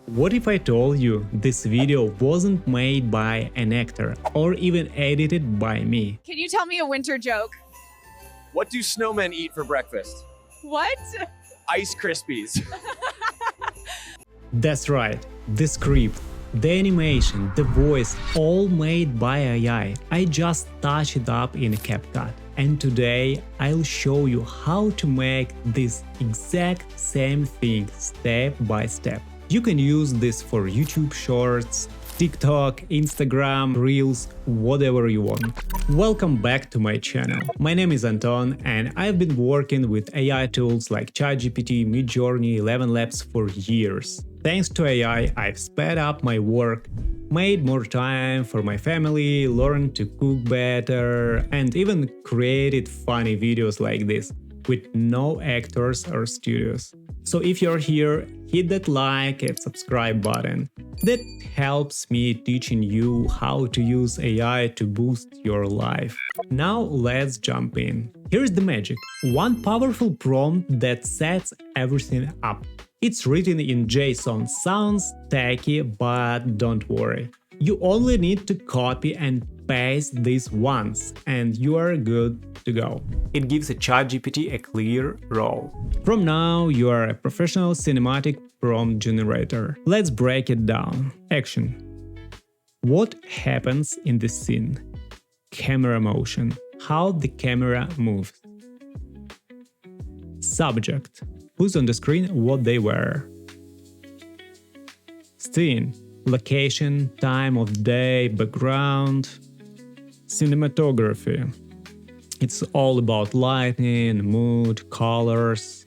What if I told you this video wasn't made by an actor or even edited by me? Can you tell me a winter joke? What do snowmen eat for breakfast? What? Ice Krispies. That's right, the script, the animation, the voice, all made by AI. I just touched it up in CapCut. And today I'll show you how to make this exact same thing step by step. You can use this for YouTube Shorts, TikTok, Instagram, Reels, whatever you want. Welcome back to my channel. My name is Anton and I've been working with AI tools like ChatGPT, Midjourney, 11 Labs for years. Thanks to AI, I've sped up my work, made more time for my family, learned to cook better, and even created funny videos like this with no actors or studios. So if you're here, hit that like and subscribe button. That helps me teaching you how to use AI to boost your life. Now let's jump in. Here's the magic. One powerful prompt that sets everything up. It's written in JSON. Sounds tacky, but don't worry. You only need to copy and paste this once and you are good to go. It gives a ChatGPT a clear role. From now, you are a professional cinematic prompt generator. Let's break it down. Action. What happens in the scene? Camera motion. How the camera moves. Subject. Who's on the screen, what they wear. Scene. Location, time of day, background. Cinematography. It's all about lighting, mood, colors.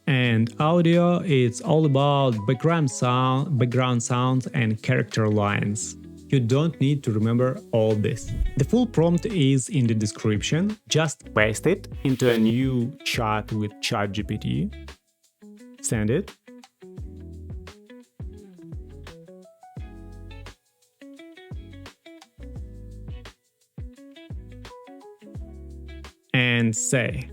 And audio, it's all about background sounds and character lines. You don't need to remember all this. The full prompt is in the description. Just paste it into a new chat with ChatGPT. Send it. And say,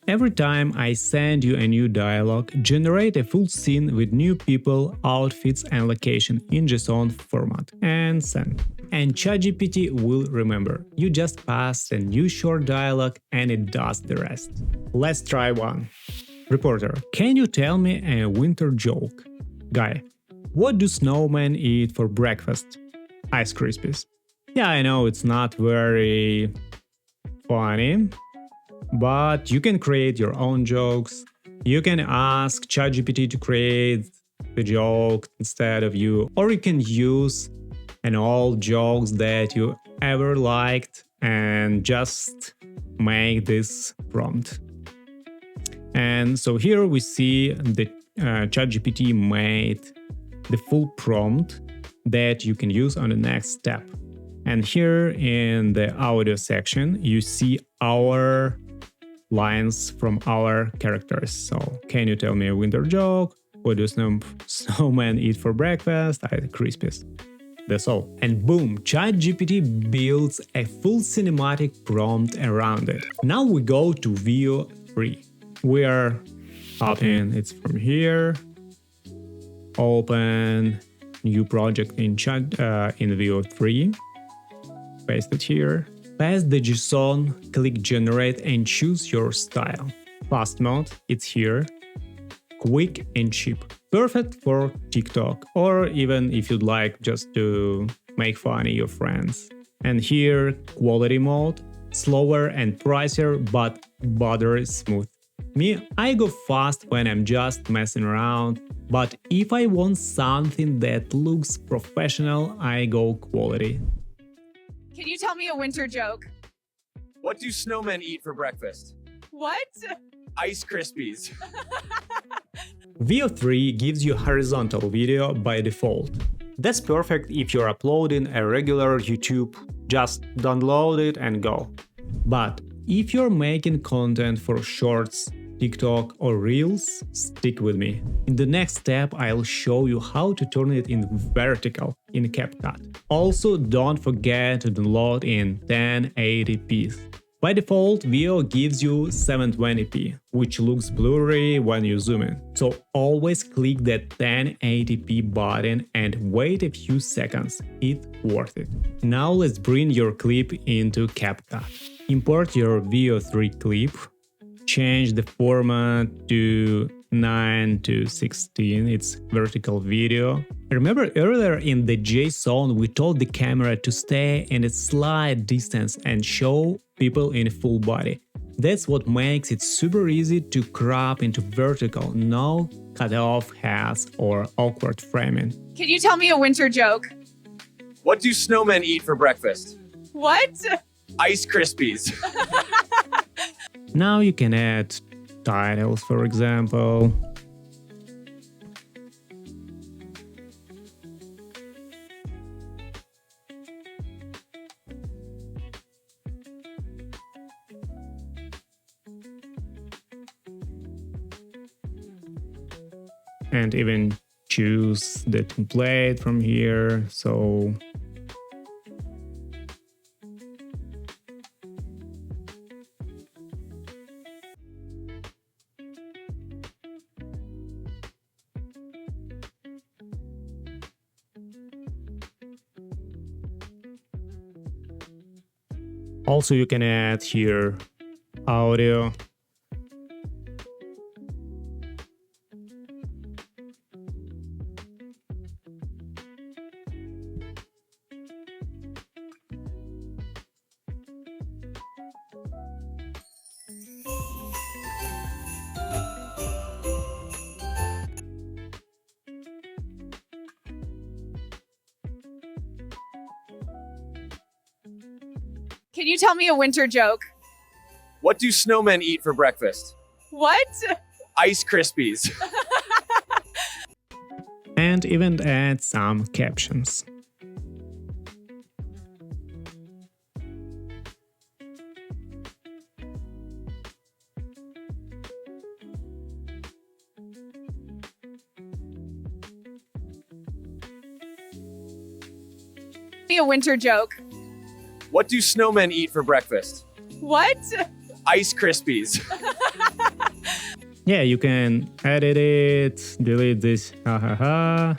every time I send you a new dialogue, generate a full scene with new people, outfits and location in JSON format and send. And ChatGPT will remember. You just pass a new short dialogue and it does the rest. Let's try one. Reporter, can you tell me a winter joke? Guy, what do snowmen eat for breakfast? Ice Krispies. Yeah, I know it's not very funny, but you can create your own jokes. You can ask ChatGPT to create the joke instead of you, or you can use an old jokes that you ever liked and just make this prompt. And so here we see the ChatGPT made the full prompt that you can use on the next step. And here in the audio section, you see our lines from our characters. So, can you tell me a winter joke? What do snowmen eat for breakfast? I eat Krispies. That's all. And boom, ChatGPT builds a full cinematic prompt around it. Now we go to Veo 3. We are open. It's from here. Open new project in Veo 3. Paste it here. Paste the JSON, click Generate and choose your style. Fast mode, it's here. Quick and cheap. Perfect for TikTok or even if you'd like just to make funny your friends. And here, quality mode, slower and pricier but buttery smooth. Me, I go fast when I'm just messing around, but if I want something that looks professional, I go quality. Can you tell me a winter joke? What do snowmen eat for breakfast? What? Ice Krispies. Veo 3 gives you horizontal video by default. That's perfect if you're uploading a regular YouTube, just download it and go. But if you're making content for shorts, TikTok or Reels, stick with me. In the next step, I'll show you how to turn it in vertical in CapCut. Also, don't forget to download in 1080p. By default, Veo gives you 720p, which looks blurry when you zoom in. So always click that 1080p button and wait a few seconds, it's worth it. Now let's bring your clip into CapCut. Import your Veo 3 clip, change the format to 9:16, it's vertical video. Remember earlier in the JSON we told the camera to stay in a slight distance and show people in full body. That's what makes it super easy to crop into vertical, no cut-off heads or awkward framing. Can you tell me a winter joke? What do snowmen eat for breakfast? What? Ice Krispies. Now you can add titles, for example. And even choose the template from here. So also you can add here audio. Can you tell me a winter joke? What do snowmen eat for breakfast? What? Ice Krispies. And even add some captions. Me a winter joke. What do snowmen eat for breakfast? What? Ice Krispies. Yeah, you can edit it, delete this hahaha,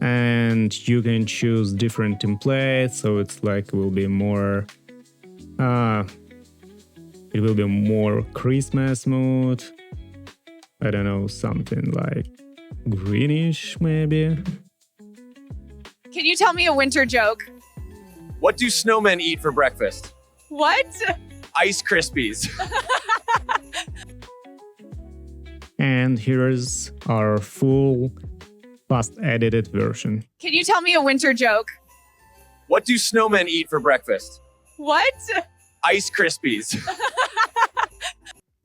and you can choose different templates, so it's like will be more it will be more Christmas mood. I don't know, something like greenish maybe. Can you tell me a winter joke? What do snowmen eat for breakfast? What? Ice Krispies. And here's our full fast edited version. Can you tell me a winter joke? What do snowmen eat for breakfast? What? Ice Krispies.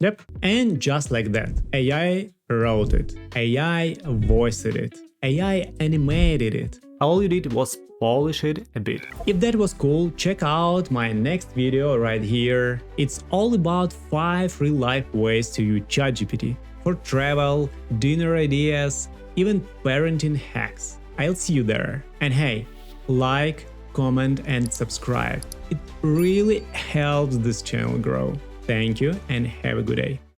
Yep, and just like that, AI wrote it, AI voiced it, AI animated it. All you did was polish it a bit. If that was cool, check out my next video right here. It's all about 5 real-life ways to use ChatGPT for travel, dinner ideas, even parenting hacks. I'll see you there. And hey, like, comment and subscribe. It really helps this channel grow. Thank you and have a good day.